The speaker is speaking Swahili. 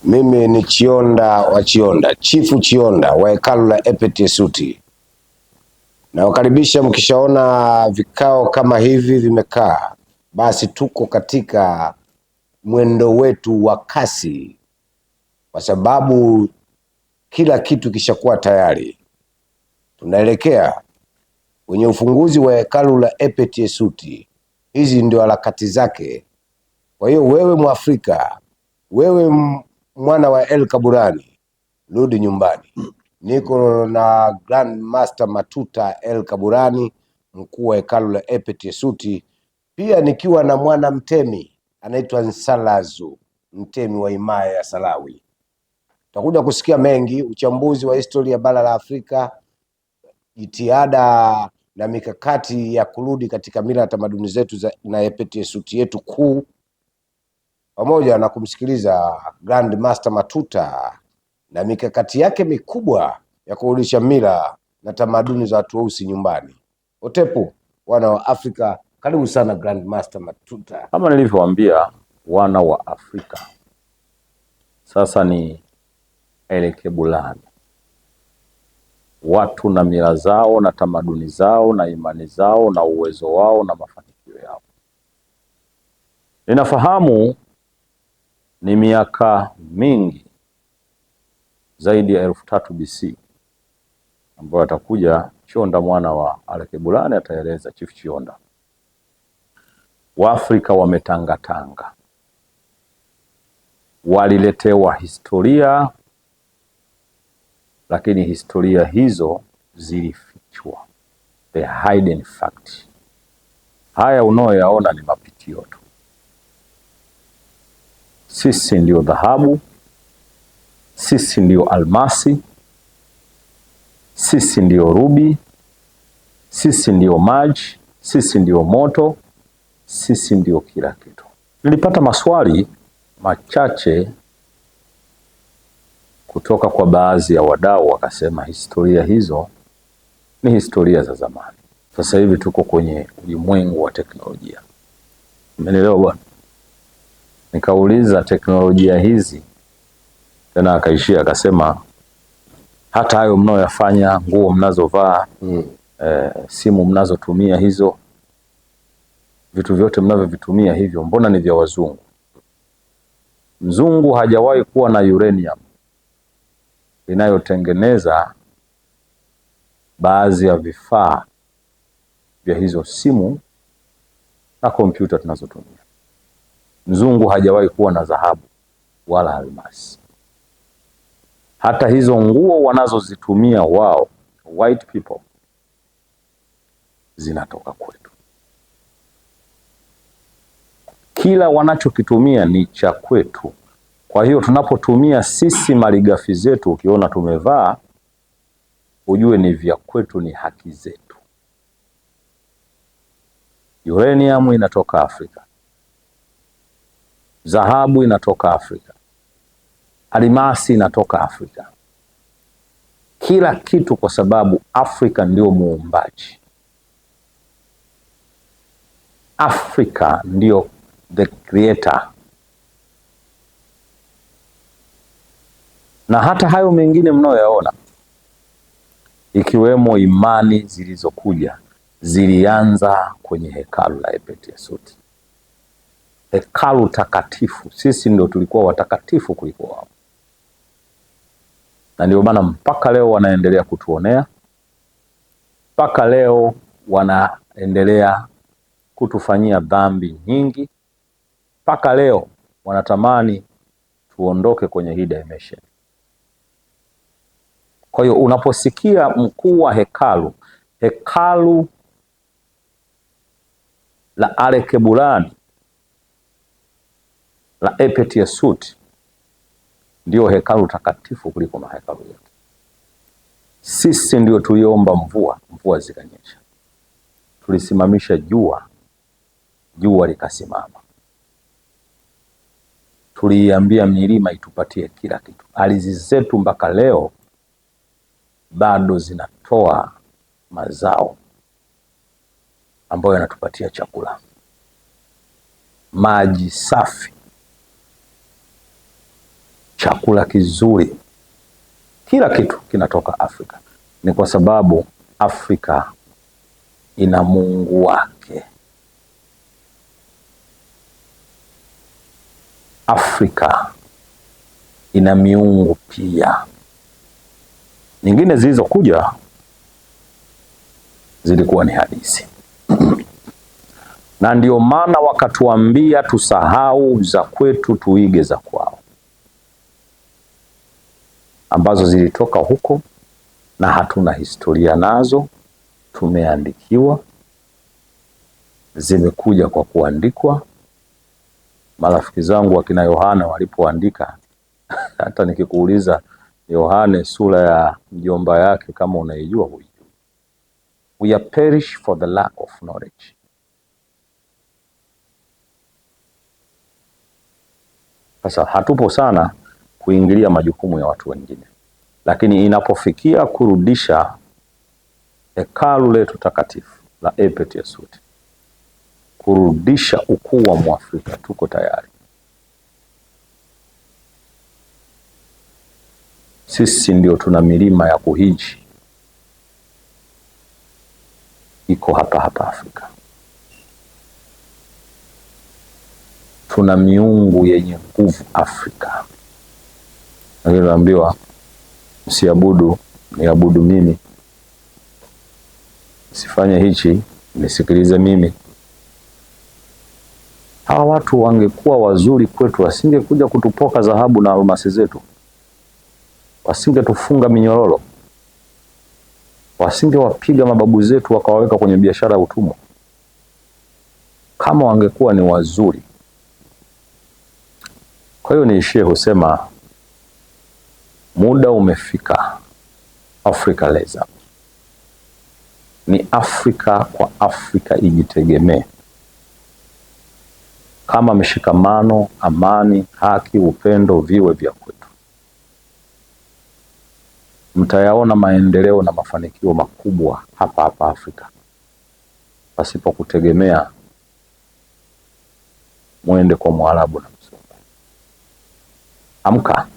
Mimi ni Chionda wa Chionda, Chifu Chionda wa hekalu la Epet-Yesuti. Nawakaribisha, mkishaona vikao kama hivi vimekaa, basi tuko katika mwendo wetu wa kasi, kwa sababu kila kitu kishakuwa tayari. Tunaelekea kwenye ufunguzi wa hekalu la Epet-Yesuti. Hizi ndio harakati zake. Kwa hiyo wewe Mwafrika, wewe mwana wa El Kaburani, rudi nyumbani. Niko na Grand Master Matuta El Kaburani, mkuu wa hekalu la Epet-Yesuti, pia nikiwa na mwana mtemi anaitwa Nsalazu, mtemi wa himaya ya Salawi. Tutakuja kusikia mengi, uchambuzi wa historia ya bara la Afrika, jitihada na mikakati ya kurudi katika mila na tamaduni zetu na Epet-Yesuti yetu kuu, pamoja na kumsikiliza Grand Master Matuta na mikakati yake mikubwa ya kurudisha mila na tamaduni za watu weusi nyumbani. Otepu, wana wa Afrika, karibu sana Grand Master Matuta. Kama nilivyowaambia, wana wa Afrika sasa ni elekebulani, watu na mila zao na tamaduni zao na imani zao na uwezo wao na mafanikio yao. Ninafahamu ni miaka mingi zaidi ya 3000 BC ambayo atakuja Chionda mwana wa Alekebulani ataeleza, Chief Chionda. Waafrika wametangatanga, waliletewa historia, lakini historia hizo zilifichwa, the hidden fact. Haya unaoyaona ni mapitio tu. Sisi ndio dhahabu, sisi ndio almasi, sisi ndio rubi, sisi ndio maji, sisi ndio moto, sisi ndio kila kitu. Nilipata maswali machache kutoka kwa baadhi ya wadau, wakasema historia hizo ni historia za zamani. Sasa hivi tuko kwenye ulimwengu wa teknolojia. Umeelewa bwana? Nikauliza teknolojia hizi, tena akaishia akasema hata hayo mnaoyafanya, nguo mnazovaa, simu mnazotumia, hizo vitu vyote mnavyovitumia hivyo, mbona ni vya wazungu? Mzungu hajawahi kuwa na uranium inayotengeneza baadhi ya vifaa vya hizo simu na kompyuta tunazotumia. Mzungu hajawahi kuwa na dhahabu wala almasi. Hata hizo nguo wanazozitumia wao white people zinatoka kwetu. Kila wanachokitumia ni cha kwetu. Kwa hiyo tunapotumia sisi malighafi zetu, ukiona tumevaa, ujue ni vya kwetu, ni haki zetu. Uranium inatoka Afrika, dhahabu inatoka Afrika, almasi inatoka Afrika, kila kitu, kwa sababu Afrika ndio muumbaji. Afrika ndio the creator. Na hata hayo mengine mnayoyaona, ikiwemo imani zilizokuja, zilianza kwenye hekalu la Epet-Yesuti, hekalu takatifu. Sisi ndio tulikuwa watakatifu kuliko wao, na ndio maana mpaka leo wanaendelea kutuonea, mpaka leo wanaendelea kutufanyia dhambi nyingi, mpaka leo wanatamani tuondoke kwenye hii dimension. Kwa hiyo unaposikia mkuu wa hekalu la Alekebulani la Epet-Yesuti ndio hekalu takatifu kuliko mahekalu yote. Sisi ndio tuliomba mvua zikanyesha. Tulisimamisha jua likasimama. Tuliambia milima itupatie kila kitu. Ardhi zetu mpaka leo bado zinatoa mazao ambayo yanatupatia chakula, maji safi. chakula kizuri, kila kitu kinatoka Afrika. Ni kwa sababu Afrika ina Mungu wake. Afrika ina miungu pia. Nyingine zilizokuja zilikuwa ni hadithi. Na ndio maana wakatuambia tusahau za kwetu tuige za kwao, ambazo zilitoka huko na hatuna historia nazo. Tumeandikiwa, zimekuja kwa kuandikwa. Marafiki zangu wakina Yohana walipoandika, hata nikikuuliza Yohane sura ya mjomba yake kama unaijua huyu, we are perish for the lack of knowledge. Sasa hatupo sana kuingilia majukumu ya watu wengine, lakini inapofikia kurudisha hekalu letu takatifu la Epet-Yesuti, kurudisha ukuu wa Mwafrika, tuko tayari. Sisi ndio tuna milima ya kuhiji, iko hapa hapa Afrika. Tuna miungu yenye nguvu Afrika. Niliambiwa msiabudu, niabudu mimi. Sifanye hichi, nisikilize mimi. Hawa watu wangekuwa wazuri kwetu, wasingekuja kutupoka dhahabu na almasi zetu, wasingetufunga minyororo, wasingewapiga mababu zetu wakawaweka kwenye biashara ya utumwa. Kama wangekuwa ni wazuri. Kwa hiyo niishie kusema muda umefika. Afrika leza ni Afrika kwa Afrika ijitegemee. Kama mshikamano, amani, haki, upendo viwe vya kwetu, mtayaona maendeleo na mafanikio makubwa hapa hapa Afrika, pasipo kutegemea mwende kwa Mwarabu na Mzungu. Amka.